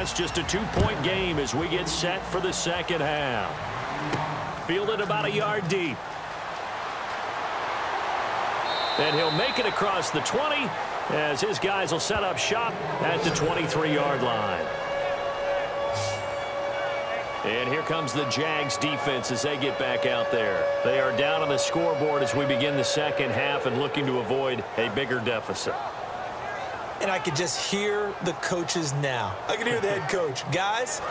it's just a 2-point game as we get set for the second half. Fielded about a yard deep. And he'll make it across the 20 as his guys will set up shop at the 23-yard line. And here comes the Jags defense as they get back out there. They are down on the scoreboard as we begin the second half and looking to avoid a bigger deficit. And I could just hear the coaches now. I can hear the head coach. Guys,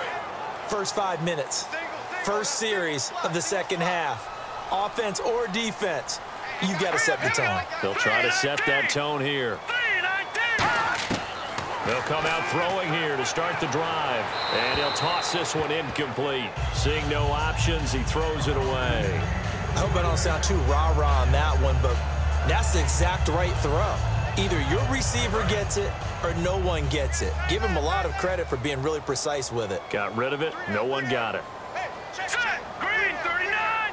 first 5 minutes, first series of the second half, offense or defense, you got to set the tone. They'll try to set that tone here. They'll come out throwing here to start the drive. And he'll toss this one incomplete. Seeing no options, he throws it away. I hope I don't sound too rah-rah on that one, but that's the exact right throw. Either your receiver gets it or no one gets it. Give him a lot of credit for being really precise with it. Got rid of it. No one got it. Green, 39.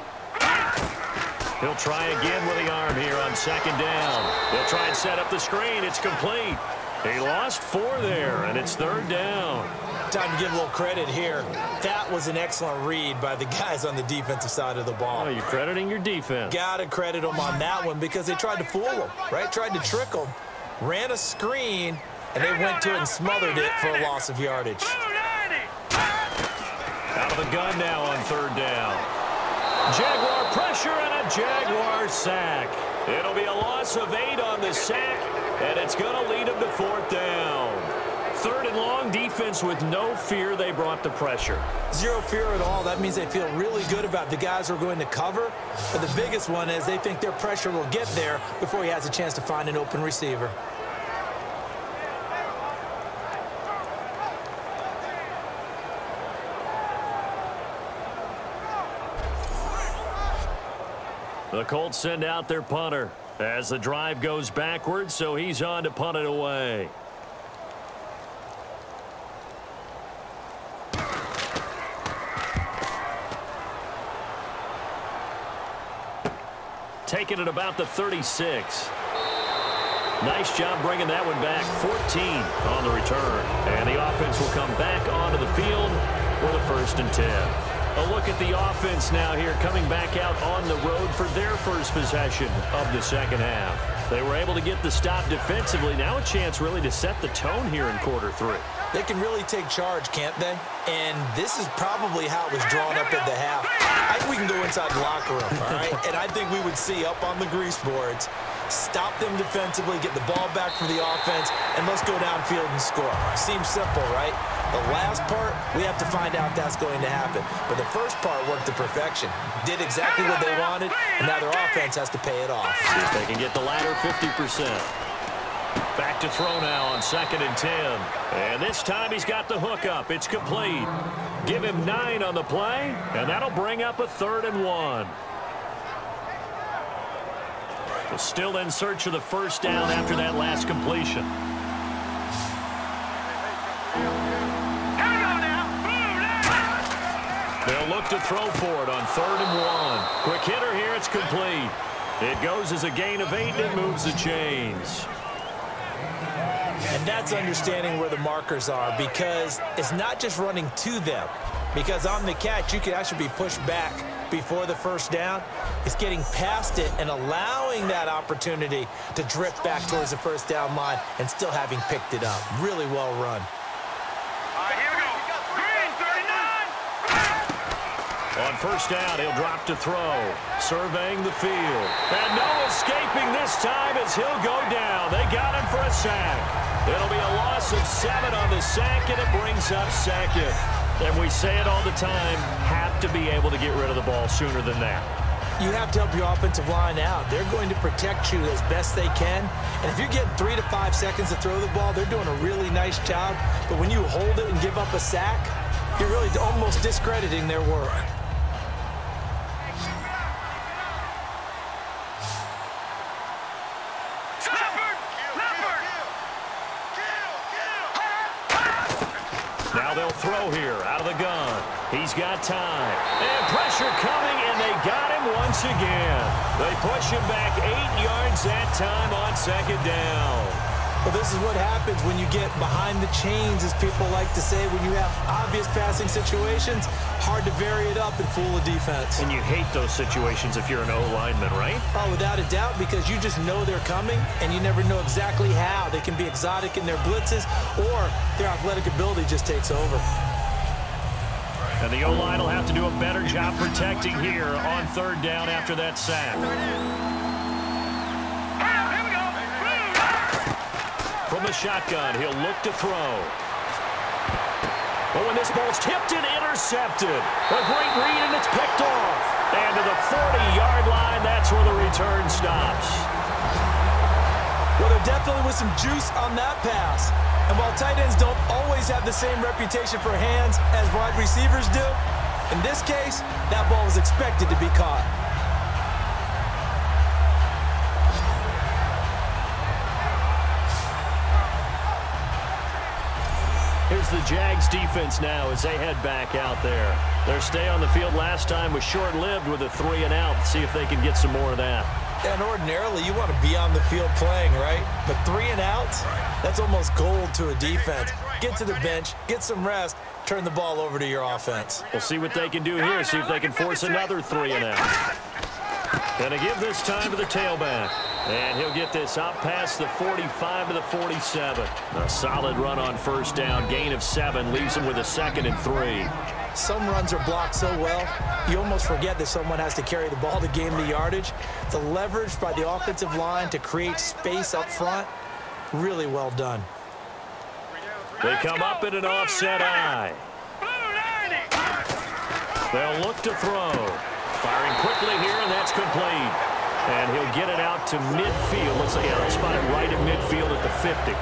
He'll try again with the arm here on second down. He'll try and set up the screen. It's complete. He lost 4 there, and it's third down. Time to give a little credit here. That was an excellent read by the guys on the defensive side of the ball. Oh, you're crediting your defense. Got to credit them on that one because they tried to fool them, right? Tried to trick them. Ran a screen, and they went to it and smothered it for a loss of yardage. Out of the gun now on third down. Jaguar pressure and a Jaguar sack. It'll be a loss of 8 on the sack, and it's going to lead them to fourth down. Third and long, defense with no fear. They brought the pressure. Zero fear at all. That means they feel really good about the guys who are going to cover. But the biggest one is they think their pressure will get there before he has a chance to find an open receiver. The Colts send out their punter as the drive goes backwards, so he's on to punt it away. Taking it about the 36. Nice job bringing that one back. 14 on the return. And the offense will come back onto the field for the 1st and 10. A look at the offense now here coming back out on the road for their first possession of the second half. They were able to get the stop defensively. Now a chance really to set the tone here in quarter 3. They can really take charge, can't they? And this is probably how it was drawn up at the half. I think we can go inside the locker room, all right? And I think we would see up on the grease boards, stop them defensively, get the ball back for the offense, and let's go downfield and score. Seems simple, right? The last part, we have to find out that's going to happen. But the first part worked to perfection. Did exactly what they wanted, and now their offense has to pay it off. See if they can get the latter 50%. Back to throw now on 2nd and 10. And this time he's got the hook up. It's complete. Give him 9 on the play, and that'll bring up a 3rd and 1. We're still in search of the first down after that last completion. They'll look to throw for it on 3rd and 1. Quick hitter here. It's complete. It goes as a gain of 8, and it moves the chains. And that's understanding where the markers are because it's not just running to them. Because on the catch, you could actually be pushed back before the first down. It's getting past it and allowing that opportunity to drift back towards the first down line and still having picked it up. Really well run. All right, here we go. Green, 39. On first down, he'll drop to throw. Surveying the field. And no escaping this time as he'll go down. They got him for a sack. It'll be a loss of 7 on the sack, and it brings up 2nd. And we say it all the time, have to be able to get rid of the ball sooner than that. You have to help your offensive line out. They're going to protect you as best they can. And if you're getting 3 to 5 seconds to throw the ball, they're doing a really nice job. But when you hold it and give up a sack, you're really almost discrediting their work. Now they'll throw here out of the gun. He's got time. And pressure coming, and they got him once again. They push him back 8 yards that time on 2nd down. Well, this is what happens when you get behind the chains, as people like to say. When you have obvious passing situations, hard to vary it up and fool a defense. And you hate those situations if you're an O-lineman, right? Oh, without a doubt, because you just know they're coming, and you never know exactly how. They can be exotic in their blitzes, or their athletic ability just takes over. And the O-line will have to do a better job protecting here on third down after that sack. From the shotgun, he'll look to throw. Oh, and this ball's tipped and intercepted. A great read, and it's picked off. And to the 40-yard line, that's where the return stops. Well, there definitely was some juice on that pass. And while tight ends don't always have the same reputation for hands as wide receivers do, in this case, that ball was expected to be caught. Here's the Jags defense now as they head back out there. Their stay on the field last time was short-lived with a 3-and-out. See if they can get some more of that. And ordinarily, you want to be on the field playing, right? But 3-and-outs, that's almost gold to a defense. Get to the bench, get some rest, turn the ball over to your offense. We'll see what they can do here, see if they can force another 3-and-out. Gonna give this time to the tailback. And he'll get this out past the 45 to the 47. A solid run on first down. Gain of 7 leaves him with a 2nd and 3. Some runs are blocked so well, you almost forget that someone has to carry the ball to gain the yardage. The leverage by the offensive line to create space up front, really well done. They come up in an offset eye. They'll look to throw. Firing quickly here, and that's complete. And he'll get it out to midfield. Looks like they'll spot it right at midfield at the 50.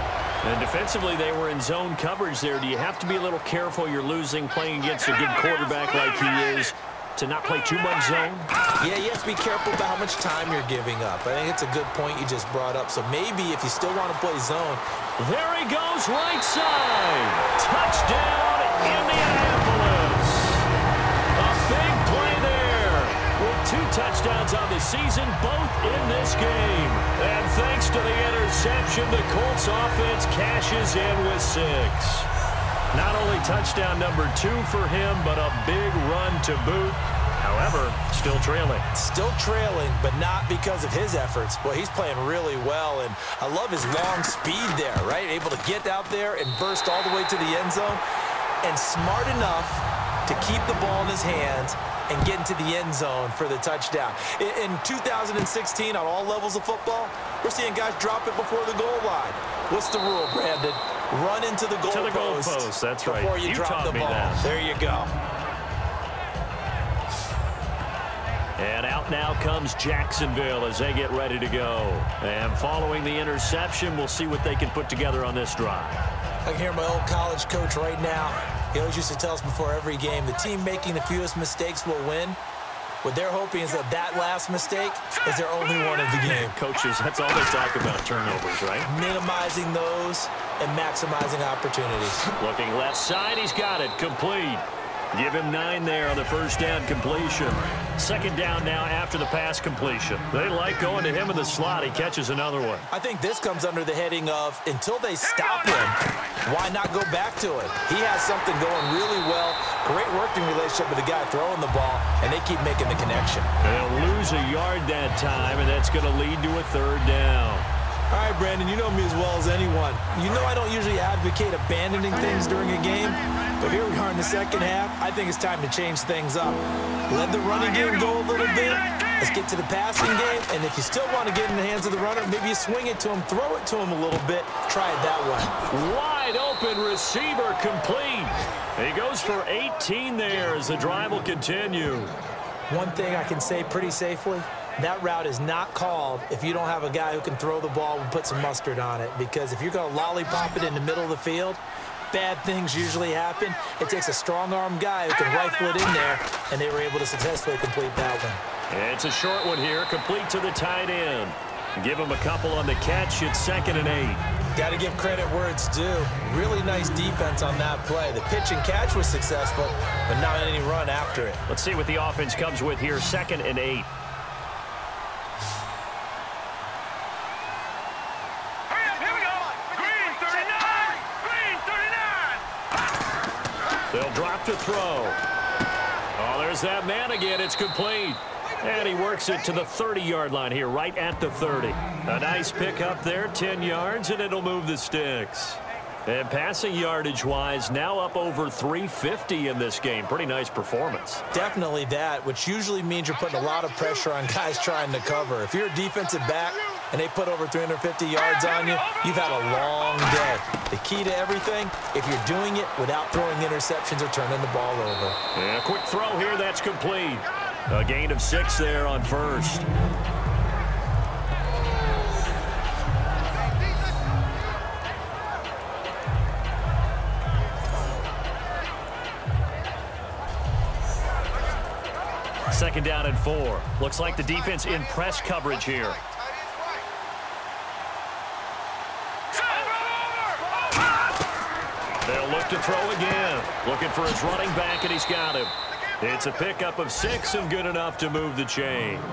And defensively, they were in zone coverage there. Do you have to be a little careful? You're losing playing against a good quarterback like he is to not play too much zone? Yeah, you have to be careful about how much time you're giving up. I think it's a good point you just brought up. So maybe if you still want to play zone. There he goes, right side. Touchdown, Indianapolis. A big play there with 2 touchdowns on the season, both in this game. And thanks to the interception, the Colts offense cashes in with 6. Not only touchdown number 2 for him, but a big run to boot. However, still trailing. Still trailing, but not because of his efforts. Boy, he's playing really well, and I love his long speed there, right? Able to get out there and burst all the way to the end zone, and smart enough to keep the ball in his hands and get into the end zone for the touchdown. In 2016, on all levels of football, we're seeing guys drop it before the goal line. What's the rule, Brandon? Run into the goalpost. That's right. Before you drop the ball. That. There you go. And out now comes Jacksonville as they get ready to go. And following the interception, we'll see what they can put together on this drive. I can hear my old college coach right now. He always used to tell us before every game, the team making the fewest mistakes will win. What they're hoping is that last mistake is their only one of the game. Coaches, that's all they talk about, turnovers, right? Minimizing those and maximizing opportunities. Looking left side, he's got it, complete. Give him 9 there on the first down completion. 2nd down now after the pass completion. They like going to him in the slot. He catches another one. I think this comes under the heading of, until they stop him, why not go back to it? He has something going really well. Great working relationship with the guy throwing the ball, and they keep making the connection. They'll lose a yard that time, and that's going to lead to a 3rd down. All right, Brandon, you know me as well as anyone. You know I don't usually advocate abandoning things during a game, but here we are in the second half. I think it's time to change things up. Let the running game go a little bit. Let's get to the passing game, and if you still want to get in the hands of the runner, maybe you swing it to him, throw it to him a little bit. Try it that way. Wide open receiver complete. He goes for 18 there as the drive will continue. One thing I can say pretty safely, that route is not called if you don't have a guy who can throw the ball and put some mustard on it. Because if you're going to lollipop it in the middle of the field, bad things usually happen. It takes a strong-arm guy who can rifle it in there, and they were able to successfully complete that one. It's a short one here, complete to the tight end. Give him a couple on the catch. It's 2nd and 8. Got to give credit where it's due. Really nice defense on that play. The pitch and catch was successful, but not any run after it. Let's see what the offense comes with here. 2nd and 8. They'll drop to throw. Oh, there's that man again. It's complete. And he works it to the 30-yard line here, right at the 30. A nice pick up there, 10 yards, and it'll move the sticks. And passing yardage-wise, now up over 350 in this game. Pretty nice performance. Definitely that, which usually means you're putting a lot of pressure on guys trying to cover. If you're a defensive back and they put over 350 yards on you, you've had a long day. The key to everything, if you're doing it without throwing interceptions or turning the ball over. And a quick throw here, that's complete. A gain of 6 there on first. Second down and 4. Looks like the defense in press coverage here. They'll look to throw again. Looking for his running back, and he's got him. It's a pickup of 6 and good enough to move the chains.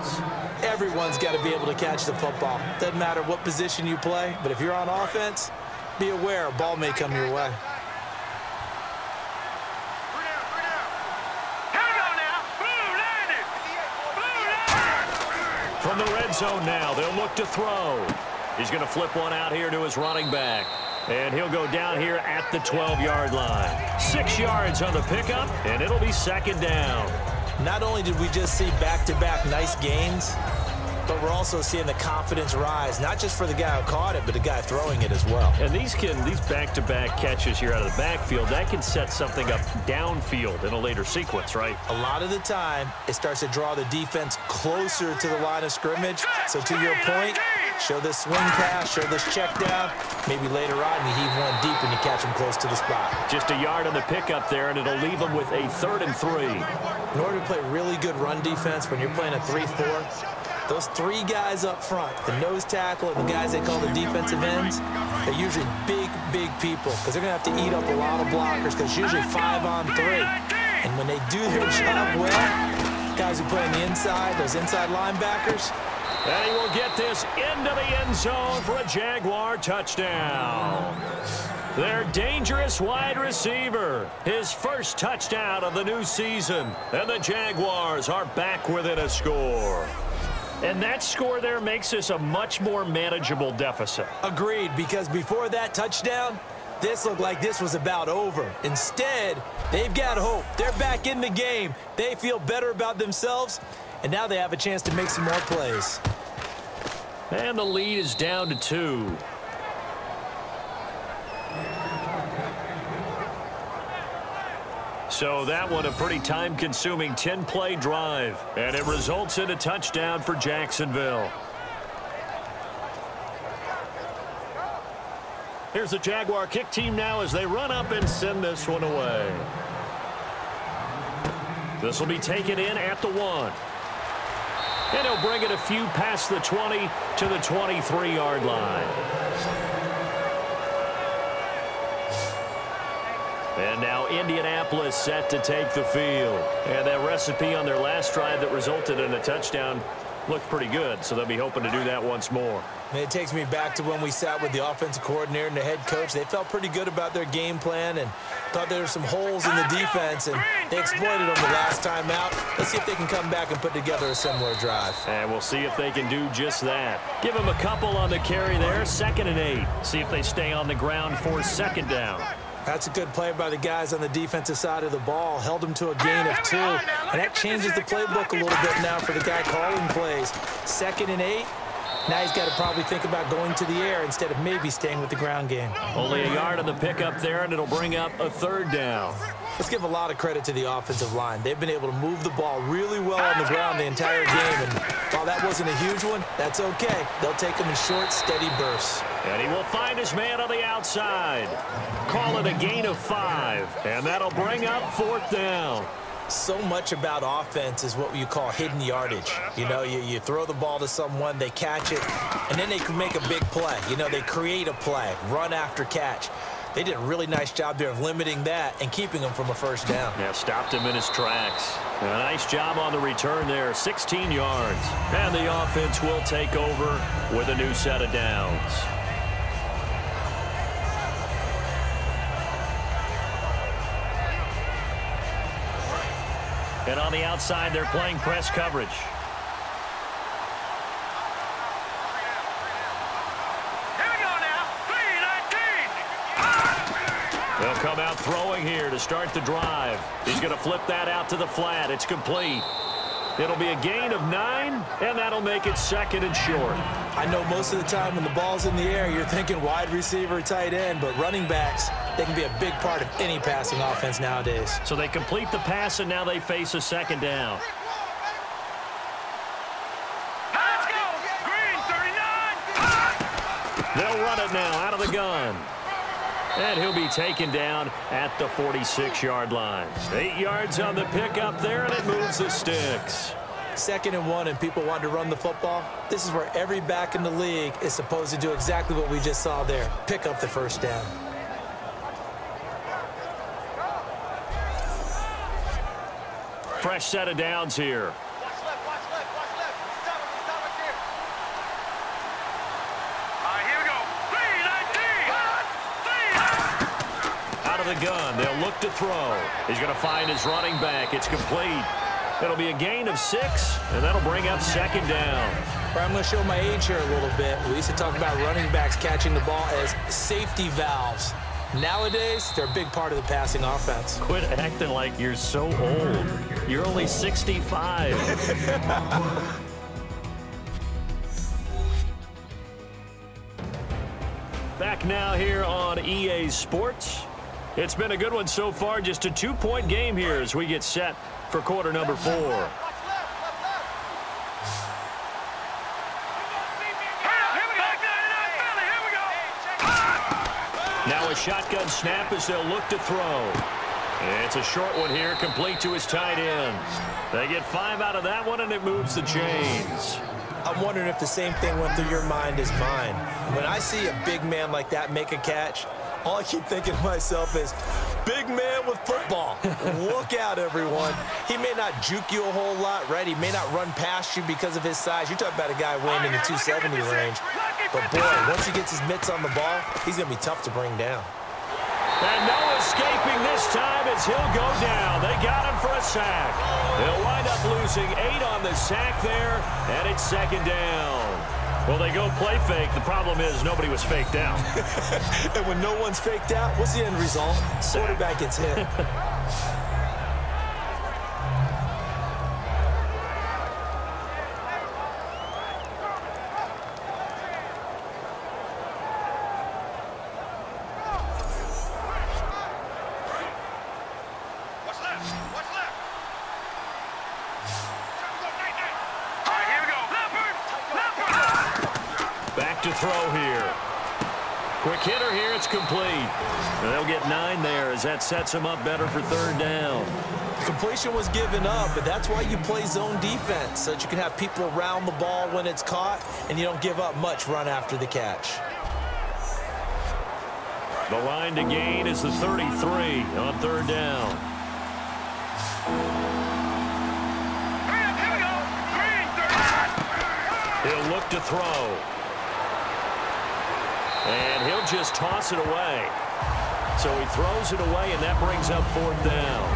Everyone's got to be able to catch the football. Doesn't matter what position you play, but if you're on offense, be aware a ball may come your way. From the red zone now, they'll look to throw. He's going to flip one out here to his running back. And he'll go down here at the 12-yard line. 6 yards on the pickup, and it'll be second down. Not only did we just see back-to-back nice gains, but we're also seeing the confidence rise, not just for the guy who caught it, but the guy throwing it as well. And these back-to-back catches here out of the backfield, that can set something up downfield in a later sequence, right? A lot of the time, it starts to draw the defense closer to the line of scrimmage. So to your point, show this swing pass, show this check down. Maybe later on, you heave one deep and you catch him close to the spot. Just a yard on the pickup there, and it'll leave him with a 3rd and 3. In order to play really good run defense when you're playing a 3-4, those 3 guys up front, the nose tackle and the guys they call the defensive ends, they're usually big, big people because they're going to have to eat up a lot of blockers because it's usually 5 on 3. And when they do their job well, guys who play on the inside, those inside linebackers, and he will get this into the end zone for a Jaguar touchdown. Their dangerous wide receiver, his first touchdown of the new season. And the Jaguars are back within a score. And that score there makes this a much more manageable deficit. Agreed, because before that touchdown, this looked like this was about over. Instead, they've got hope. They're back in the game. They feel better about themselves, and now they have a chance to make some more plays. And the lead is down to 2. So that one a pretty time-consuming 10-play drive, and it results in a touchdown for Jacksonville. Here's the Jaguar kick team now as they run up and send this one away. This will be taken in at the 1. And he'll bring it a few past the 20 to the 23-yard line. And now Indianapolis set to take the field. And that recipe on their last drive that resulted in a touchdown looked pretty good, so they'll be hoping to do that once more. And it takes me back to when we sat with the offensive coordinator and the head coach. They felt pretty good about their game plan and thought there were some holes in the defense, and they exploited them the last time out. Let's see if they can come back and put together a similar drive. And we'll see if they can do just that. Give them a couple on the carry there, 2nd and 8. See if they stay on the ground for 2nd down. That's a good play by the guys on the defensive side of the ball. Held them to a gain of 2. And that changes the playbook a little bit now for the guy calling plays. 2nd and 8. Now he's got to probably think about going to the air instead of maybe staying with the ground game. Only a yard on the pickup there, and it'll bring up a 3rd down. Let's give a lot of credit to the offensive line. They've been able to move the ball really well on the ground the entire game. And while that wasn't a huge one, that's okay. They'll take them in short, steady bursts. And he will find his man on the outside. Call it a gain of 5. And that'll bring up 4th down. So much about offense is what you call hidden yardage. You know, you throw the ball to someone, they catch it, and then they can make a big play. You know, they create a play, run after catch. They did a really nice job there of limiting that and keeping him from a 1st down. Yeah, stopped him in his tracks. A nice job on the return there, 16 yards. And the offense will take over with a new set of downs. And on the outside, they're playing press coverage. Here we go now. 3-19. They'll come out throwing here to start the drive. He's going to flip that out to the flat. It's complete. It'll be a gain of 9, and that'll make it second and short. I know most of the time when the ball's in the air, you're thinking wide receiver, tight end, but running backs, they can be a big part of any passing offense nowadays. So they complete the pass, and now they face a second down. Let's go. Green 39. They'll run it now out of the gun. And he'll be taken down at the 46-yard line. 8 yards on the pickup there, and it moves the sticks. 2nd and 1, and people want to run the football. This is where every back in the league is supposed to do exactly what we just saw there. Pick up the first down. Fresh set of downs here. Watch left, watch left, watch left. Stop it here. All right, here we go. 3-19. Out of the gun, they'll look to throw. He's going to find his running back. It's complete. It'll be a gain of 6, and that'll bring up second down. I'm going to show my age here a little bit. We used to talk about running backs catching the ball as safety valves. Nowadays, they're a big part of the passing offense. Quit acting like you're so old. You're only 65. Back now here on EA Sports. It's been a good one so far. Just a 2-point game here as we get set for quarter number 4. Watch left, left, left. Here we go. Here we go. Now a shotgun snap as they'll look to throw. It's a short one here, complete to his tight end. They get 5 out of that one, and it moves the chains. I'm wondering if the same thing went through your mind as mine. When I see a big man like that make a catch, all I keep thinking to myself is, big man with football. Look out, everyone. He may not juke you a whole lot, right? He may not run past you because of his size. You're talking about a guy weighing in the 270 range. But, boy, once he gets his mitts on the ball, he's going to be tough to bring down. And no escaping this time as he'll go down. They got him for a sack. They'll wind up losing 8 on the sack there, and it's second down. Well, they go play fake. The problem is nobody was faked out. And when no one's faked out, what's the end result? Quarterback gets hit. Watch left, watch left. All right, here we go. Leopard, leopard. Back to throw here. Quick hitter here. It's complete. And they'll get 9 there as that sets them up better for third down. Completion was given up, but that's why you play zone defense, so that you can have people around the ball when it's caught, and you don't give up much run after the catch. The line to gain is the 33 on third down. Here we go. Green 39. He'll look to throw. And he'll just toss it away. So he throws it away, and that brings up fourth down.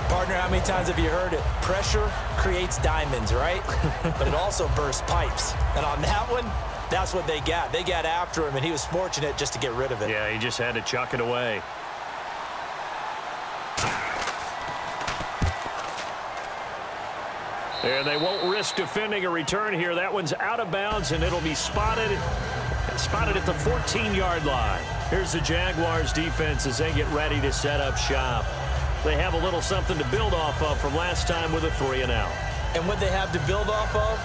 Partner, how many times have you heard it? Pressure creates diamonds, right? But it also bursts pipes. And on that one, that's what they got. They got after him, and he was fortunate just to get rid of it. Yeah, he just had to chuck it away. And they won't risk defending a return here. That one's out of bounds, and it'll be spotted at the 14-yard line. Here's the Jaguars defense as they get ready to set up shop. They have a little something to build off of from last time with a 3-and-out. And what they have to build off of?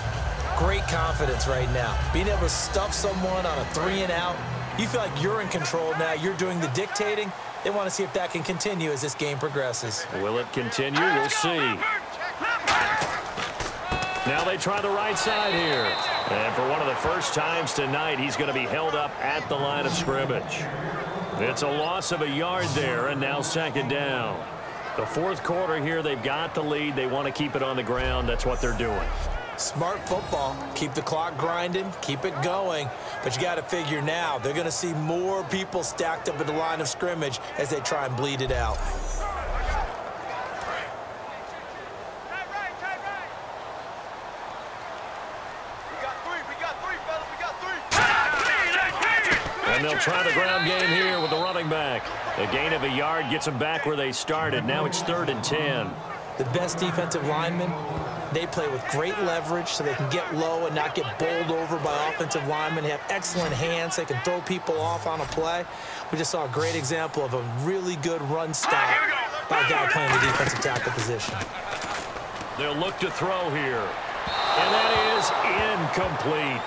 Great confidence right now. Being able to stuff someone on a 3-and-out, you feel like you're in control now. You're doing the dictating. They want to see if that can continue as this game progresses. Will it continue? We'll see. Now they try the right side here. And for one of the first times tonight, he's going to be held up at the line of scrimmage. It's a loss of a yard there, and now second down. The fourth quarter here, they've got the lead. They want to keep it on the ground. That's what they're doing. Smart football. Keep the clock grinding. Keep it going. But you got to figure now, they're going to see more people stacked up at the line of scrimmage as they try and bleed it out. And they'll try the ground game here with the running back. A gain of a yard gets them back where they started. Now it's 3rd and 10. The best defensive linemen, they play with great leverage so they can get low and not get bowled over by offensive linemen. They have excellent hands. They can throw people off on a play. We just saw a great example of a really good run stop by a guy playing the defensive tackle position. They'll look to throw here. And that is incomplete.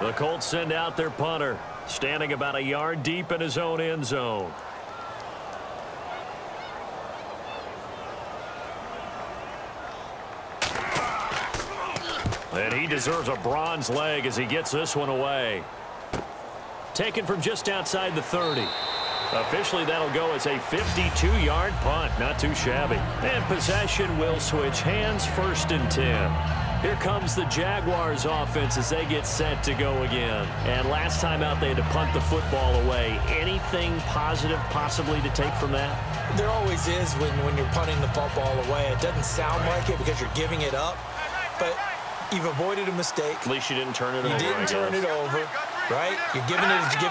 The Colts send out their punter, standing about a yard deep in his own end zone. And he deserves a bronze leg as he gets this one away. Taken from just outside the 30. Officially, that'll go as a 52-yard punt. Not too shabby. And possession will switch hands, 1st and 10. Here comes the Jaguars offense as they get set to go again. And last time out, they had to punt the football away. Anything positive possibly to take from that? There always is when you're punting the football away. It doesn't sound like it because you're giving it up, but you've avoided a mistake. At least you didn't turn it over. You didn't turn it over, right? You're giving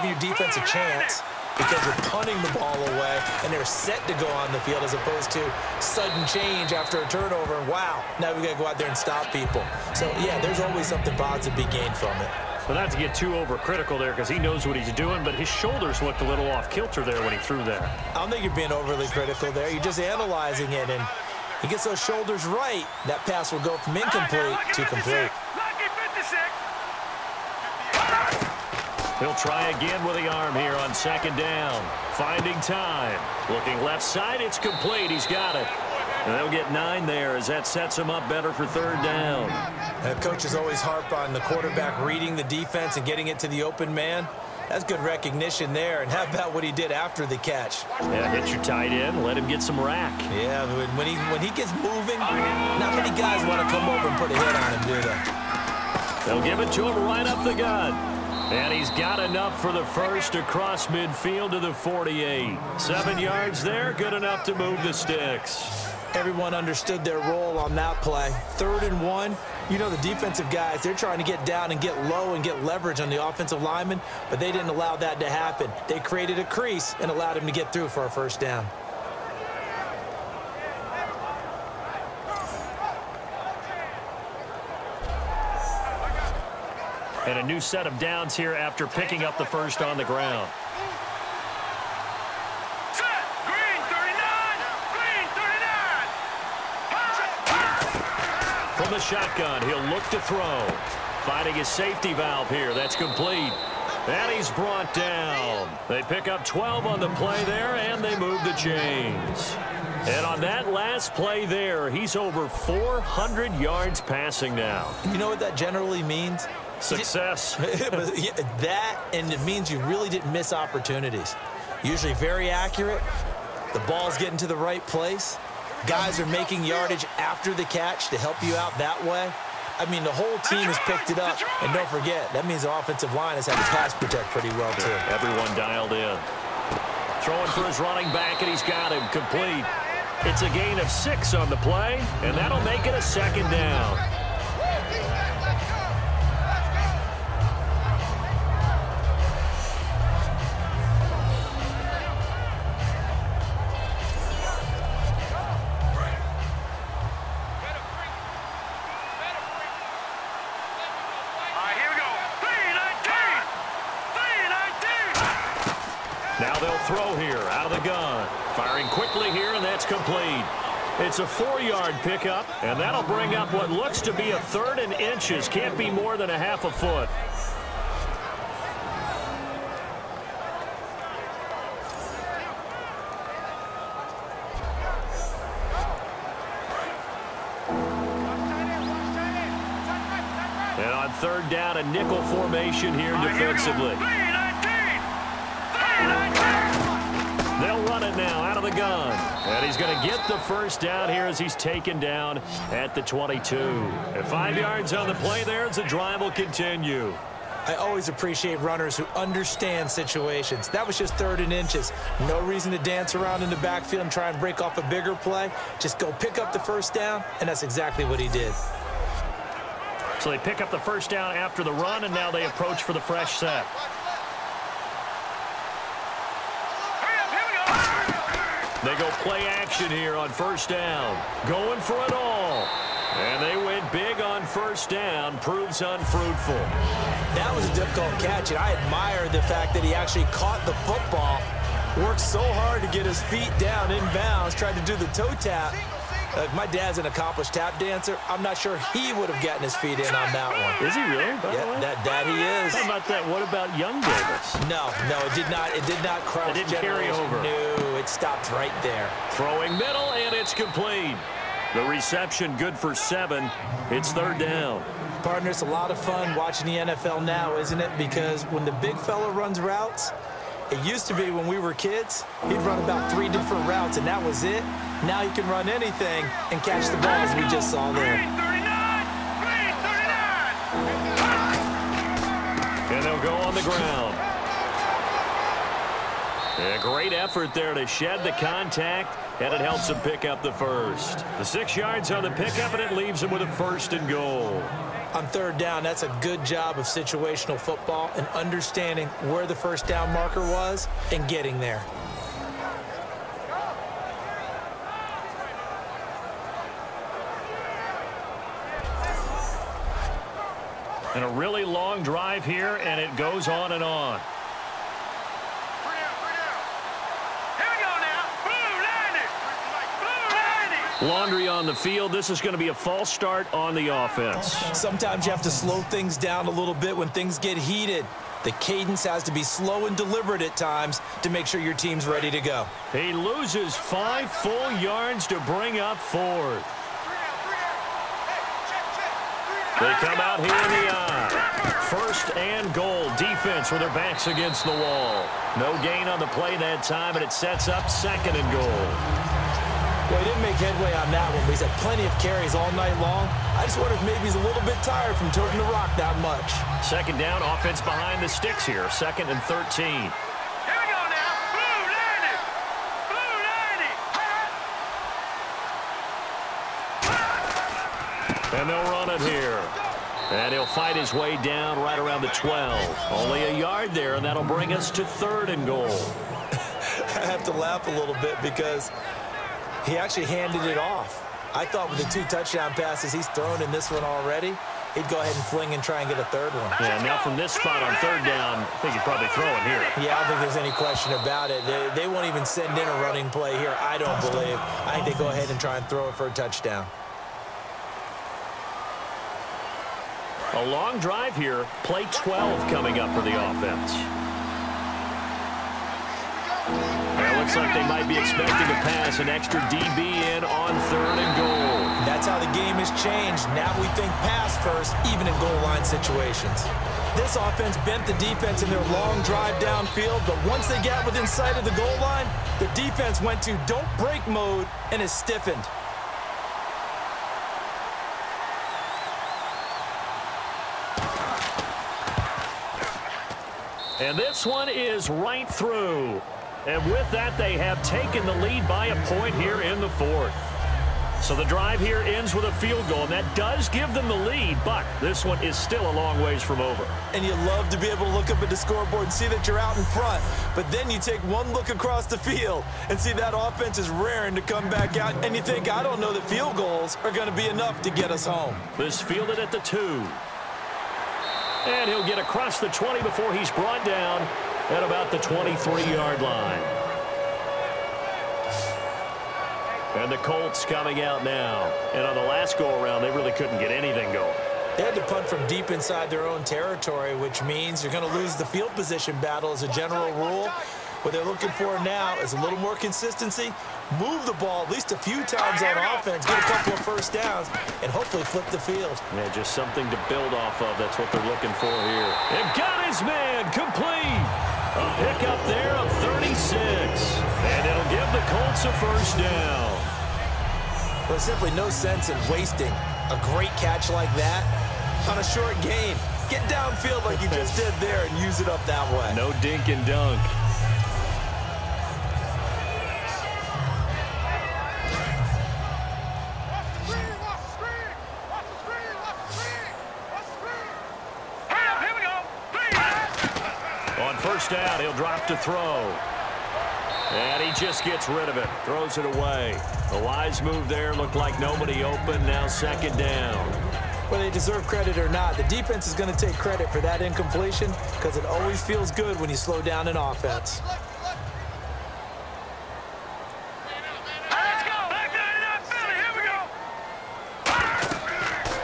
your defense a chance because you're punting the ball away and they're set to go on the field as opposed to sudden change after a turnover and wow, now we got to go out there and stop people. So yeah, there's always something positive to be gained from it. Well, not to get too overcritical there because he knows what he's doing, but his shoulders looked a little off kilter there when he threw that. I don't think you're being overly critical there. You're just analyzing it, and he gets those shoulders right. That pass will go from incomplete to complete. He'll try again with the arm here on 2nd down. Finding time. Looking left side, it's complete. He's got it. And they'll get 9 there as that sets him up better for 3rd down. Coaches always harp on the quarterback reading the defense and getting it to the open man. That's good recognition there. And how about what he did after the catch? Yeah, hit your tight end. Let him get some rack. Yeah, when he gets moving, not many guys want to come over and put a hit on him, do they? They'll give it to him right up the gut. And he's got enough for the first across midfield to the 48. 7 yards there, good enough to move the sticks. Everyone understood their role on that play. 3rd and 1. You know the defensive guys, they're trying to get down and get low and get leverage on the offensive lineman, but they didn't allow that to happen. They created a crease and allowed him to get through for a 1st down. And a new set of downs here after picking up the first on the ground. From the shotgun, he'll look to throw. Finding his safety valve here. That's complete. And he's brought down. They pick up 12 on the play there, and they move the chains. And on that last play there, he's over 400 yards passing now. You know what that generally means? Success. That, and it means you really didn't miss opportunities. Usually very accurate. The ball's getting to the right place. Guys are making yardage after the catch to help you out that way. I mean, the whole team has picked it up. And don't forget, that means the offensive line has had to pass protect pretty well, too. Everyone dialed in. Throwing for his running back, and he's got him complete. It's a gain of 6 on the play, and that'll make it a 2nd down. Now they'll throw here out of the gun. Firing quickly here, and that's complete. It's a 4-yard pickup, and that'll bring up what looks to be a 3rd and inches. Can't be more than a half a foot. And on 3rd down, a nickel formation here defensively. They'll run it now out of the gun. And he's going to get the first down here as he's taken down at the 22. And 5 yards on the play there as the drive will continue. I always appreciate runners who understand situations. That was just 3rd and inches. No reason to dance around in the backfield and try and break off a bigger play. Just go pick up the first down, and that's exactly what he did. So they pick up the first down after the run, and now they approach for the fresh set. They go play action here on first down. Going for it all. And they went big on first down. Proves unfruitful. That was a difficult catch, and I admire the fact that he actually caught the football, worked so hard to get his feet down inbounds, tried to do the toe tap. My dad's an accomplished tap dancer. I'm not sure he would have gotten his feet in on that one. Is he really? Yeah, that he is. How about that? What about young Davis? No, it did not. It did not cross. It didn't carry over. No, it stopped right there. Throwing middle, and it's complete. The reception good for 7. It's 3rd down. Partner, it's a lot of fun watching the NFL now, isn't it? Because when the big fella runs routes, it used to be when we were kids, he'd run about 3 different routes, and that was it. Now he can run anything and catch the ball, as we just saw there. And they'll go on the ground. A great effort there to shed the contact, and it helps him pick up the first. The 6 yards on the pickup, and it leaves him with a 1st and goal. On 3rd down, that's a good job of situational football and understanding where the first down marker was and getting there. And a really long drive here, and it goes on and on. Laundry on the field. This is going to be a false start on the offense. Sometimes you have to slow things down a little bit when things get heated. The cadence has to be slow and deliberate at times to make sure your team's ready to go. He loses 5 full yards to bring up 4th. They come out here in the eye. 1st and goal. Defense with their backs against the wall. No gain on the play that time, and it sets up 2nd and goal. Well, he didn't make headway on that one, but he's had plenty of carries all night long. I just wonder if maybe he's a little bit tired from toting the rock that much. 2nd down, offense behind the sticks here. 2nd and 13. Here we go now. Blue 90. And they'll run it here. And he'll fight his way down right around the 12. Only a yard there, and that'll bring us to 3rd and goal. I have to laugh a little bit because he actually handed it off. I thought with the 2 touchdown passes he's thrown in this one already, he'd go ahead and fling and try and get a 3rd one. Yeah, now from this spot on 3rd down, I think he'd probably throw it here. Yeah, I don't think there's any question about it. They won't even send in a running play here, I don't believe. I think they go ahead and try and throw it for a touchdown. A long drive here. Play 12 coming up for the offense. It looks like they might be expecting to pass an extra DB in on 3rd and goal. That's how the game has changed. Now we think pass first, even in goal line situations. This offense bent the defense in their long drive downfield, but once they got within sight of the goal line, the defense went to don't break mode and is stiffened. And this one is right through. And with that, they have taken the lead by a point here in the 4th. So the drive here ends with a field goal, and that does give them the lead, but this one is still a long ways from over. And you love to be able to look up at the scoreboard and see that you're out in front, but then you take one look across the field and see that offense is raring to come back out, and you think, I don't know that field goals are going to be enough to get us home. This fielded at the 2. And he'll get across the 20 before he's brought down at about the 23-yard line. And the Colts coming out now. And on the last go-around, they really couldn't get anything going. They had to punt from deep inside their own territory, which means you're going to lose the field position battle as a general rule. What they're looking for now is a little more consistency, move the ball at least a few times on offense, get a couple of first downs, and hopefully flip the field. Yeah, just something to build off of. That's what they're looking for here. And got his man complete. A pickup there of 36. And it'll give the Colts a first down. There's simply no sense in wasting a great catch like that on a short gain. Get downfield like you just did there and use it up that way. No dink and dunk. On first down, he'll drop to throw. And he just gets rid of it. Throws it away. A wise move there. Looked like nobody open. Now second down. Whether they deserve credit or not, the defense is going to take credit for that incompletion because it always feels good when you slow down an offense.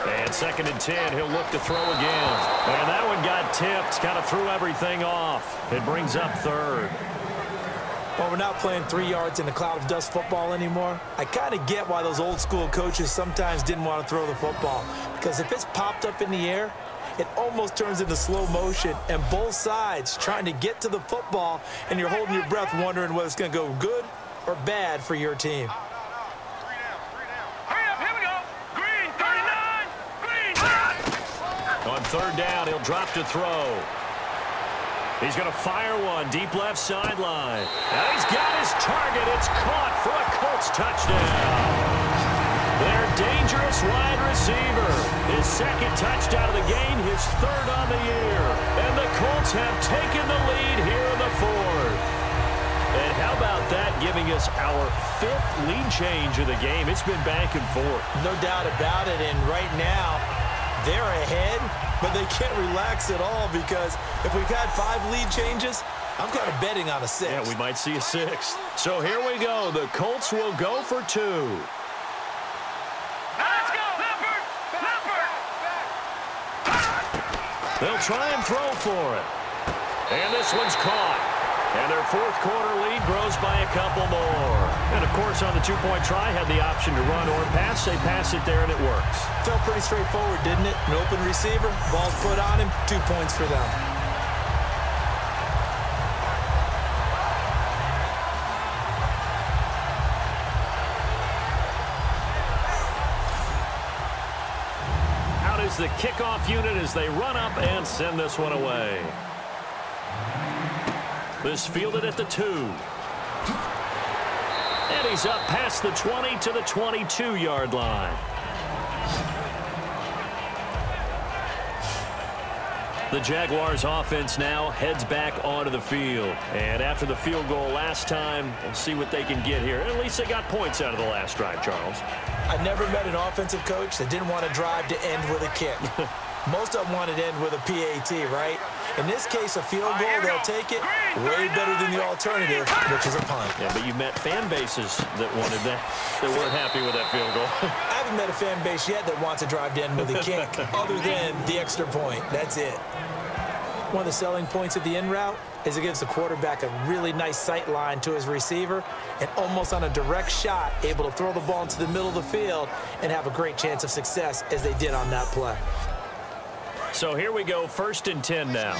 And second and 10, he'll look to throw again. And that one got tipped. Kind of threw everything off. It brings up third. Well, we're not playing 3 yards in a cloud of dust football anymore. I kind of get why those old school coaches sometimes didn't want to throw the football. Because if it's popped up in the air, it almost turns into slow motion. And both sides trying to get to the football, and you're holding your breath wondering whether it's going to go good or bad for your team. On third down, he'll drop to throw. He's going to fire one deep left sideline. And he's got his target. It's caught for a Colts touchdown. Their dangerous wide receiver. His second touchdown of the game, his third on the year. And the Colts have taken the lead here in the fourth. And how about that, giving us our 5th lead change of the game? It's been back and forth. No doubt about it. And right now, they're ahead, but they can't relax at all because if we've had 5 lead changes, I'm kind of betting on a 6th. Yeah, we might see a 6th. So here we go. The Colts will go for 2. Let's go, Leopard! Leopard! They'll try and throw for it. And this one's caught. And their 4th quarter lead grows by a couple more. And, of course, on the 2-point try, had the option to run or pass. They pass it there, and it works. Felt pretty straightforward, didn't it? An open receiver, ball's put on him, 2 points for them. Out is the kickoff unit as they run up and send this one away. This fielded at the 2. And he's up past the 20 to the 22-yard line. The Jaguars offense now heads back onto the field. And after the field goal last time, we'll see what they can get here. At least they got points out of the last drive, Charles. I never met an offensive coach that didn't want to drive to end with a kick. Most of them wanted to end with a PAT, right? In this case, a field goal, they'll take it way better than the alternative, which is a punt. Yeah, but you met fan bases that wanted that, that weren't happy with that field goal. I haven't met a fan base yet that wants to drive to end with a kick, other than the extra point. That's it. One of the selling points of the in route is it gives the quarterback a really nice sight line to his receiver and almost on a direct shot, able to throw the ball into the middle of the field and have a great chance of success as they did on that play. So here we go, 1st and 10 now.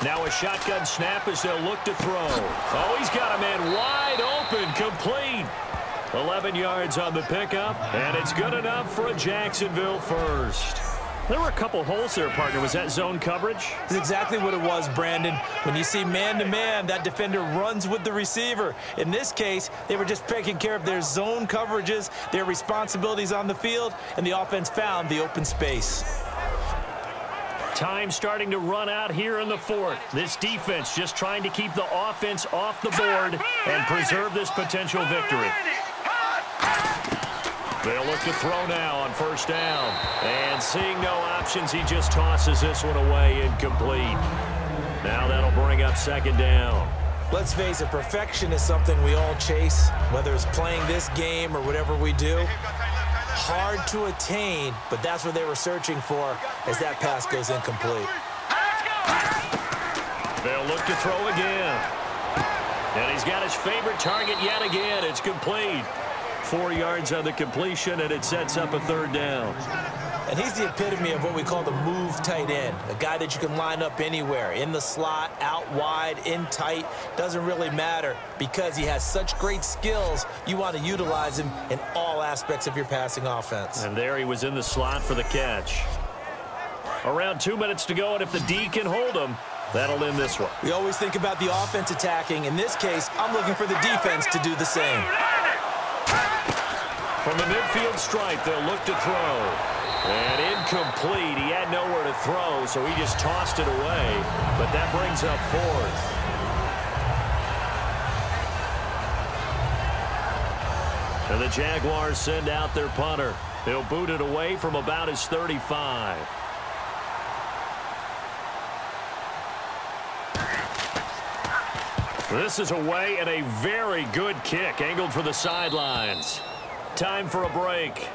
Now a shotgun snap as they'll look to throw. Oh, he's got a man wide open, complete. 11 yards on the pickup, and it's good enough for a Jacksonville first. There were a couple holes there, partner. Was that zone coverage? That's exactly what it was, Brandon. When you see man-to-man, that defender runs with the receiver. In this case, they were just taking care of their zone coverages, their responsibilities on the field, and the offense found the open space. Time starting to run out here in the 4th. This defense just trying to keep the offense off the board and preserve this potential victory. They'll look to throw now on 1st down. And seeing no options, he just tosses this one away incomplete. Now that'll bring up 2nd down. Let's face it, perfection is something we all chase, whether it's playing this game or whatever we do. Hard to attain, but that's what they were searching for as that pass goes incomplete. They'll look to throw again. And he's got his favorite target yet again. It's complete. 4 yards on the completion, and it sets up a 3rd down. And he's the epitome of what we call the move tight end, a guy that you can line up anywhere, in the slot, out wide, in tight, doesn't really matter because he has such great skills. You want to utilize him in all aspects of your passing offense. And there he was in the slot for the catch. Around 2 minutes to go, and if the D can hold him, that'll end this one. We always think about the offense attacking. In this case, I'm looking for the defense to do the same. From the midfield stripe, they'll look to throw. And incomplete. He had nowhere to throw, so he just tossed it away. But that brings up fourth. And the Jaguars send out their punter. He'll boot it away from about his 35. This is away, and a very good kick angled for the sidelines. Time for a break.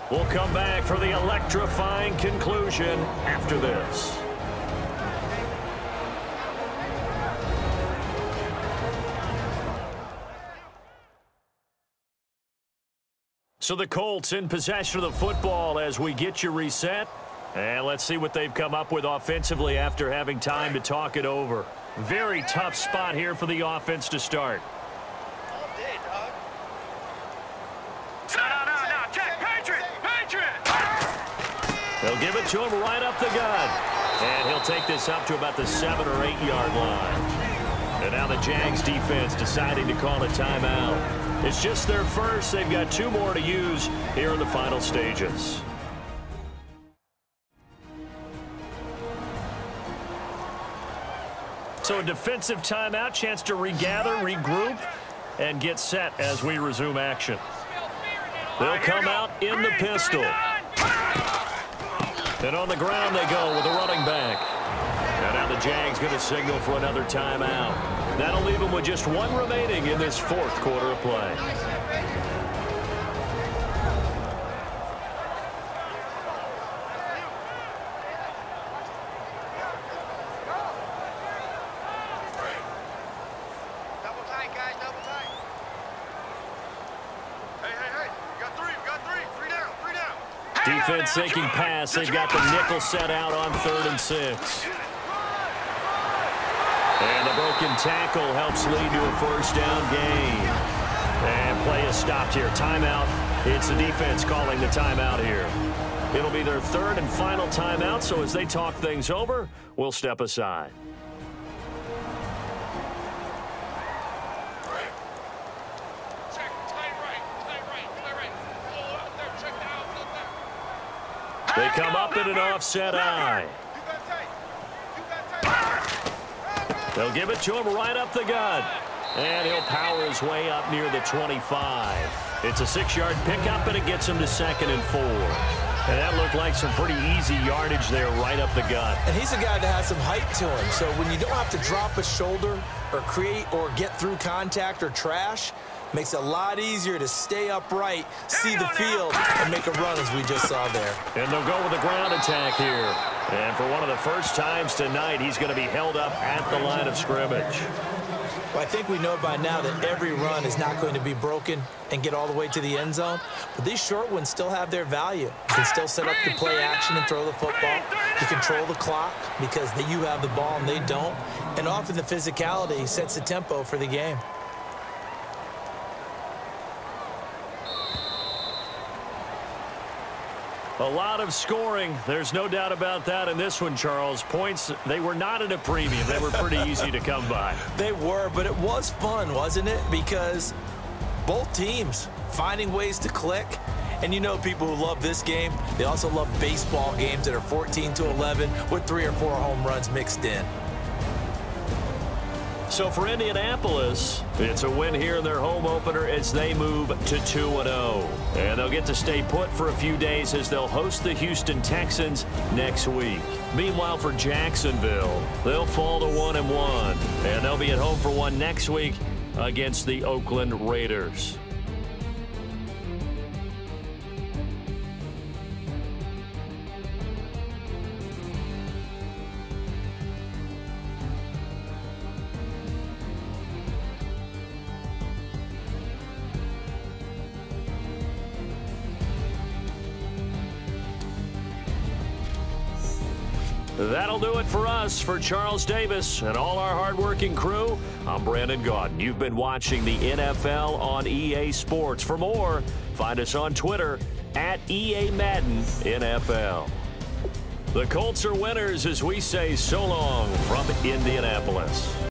We'll come back for the electrifying conclusion after this. So the Colts in possession of the football as we get you reset. And let's see what they've come up with offensively after having time to talk it over. Very tough spot here for the offense to start. They'll give it to him right up the gut. And he'll take this up to about the 7 or 8 yard line. And now the Jags defense deciding to call a timeout. It's just their first. They've got 2 more to use here in the final stages. So a defensive timeout, chance to regather, regroup, and get set as we resume action. They'll come out in the pistol. And on the ground they go with the running back. And now the Jags going to signal for another timeout. That'll leave them with just 1 remaining in this 4th quarter of play. Defense sinking pass. They've got the nickel set out on 3rd and 6. And the broken tackle helps lead to a 1st down gain. And play is stopped here. Timeout. It's the defense calling the timeout here. It'll be their 3rd and final timeout, so as they talk things over, we'll step aside. They come up in an offset eye. They'll give it to him right up the gut. And he'll power his way up near the 25. It's a 6-yard pickup, and it gets him to 2nd and 4. And that looked like some pretty easy yardage there right up the gut. And he's a guy that has some height to him. So when you don't have to drop a shoulder or create or get through contact or trash, makes it a lot easier to stay upright, see the field, and make a run as we just saw there. And they'll go with a ground attack here. And for one of the first times tonight, he's going to be held up at the line of scrimmage. Well, I think we know by now that every run is not going to be broken and get all the way to the end zone. But these short ones still have their value. You can still set up the play action and throw the football. You control the clock because you have the ball and they don't. And often the physicality sets the tempo for the game. A lot of scoring. There's no doubt about that in this one, Charles. Points, they were not at a premium. They were pretty easy to come by. They were, but it was fun, wasn't it? Because both teams finding ways to click. And you know people who love this game, they also love baseball games that are 14-11 with 3 or 4 home runs mixed in. So for Indianapolis, it's a win here in their home opener as they move to 2-0. And they'll get to stay put for a few days as they'll host the Houston Texans next week. Meanwhile, for Jacksonville, they'll fall to 1-1. And they'll be at home for one next week against the Oakland Raiders. That'll do it for us. For Charles Davis and all our hardworking crew, I'm Brandon Gaudin. You've been watching the NFL on EA Sports. For more, find us on Twitter at EA Madden NFL. The Colts are winners as we say so long from Indianapolis.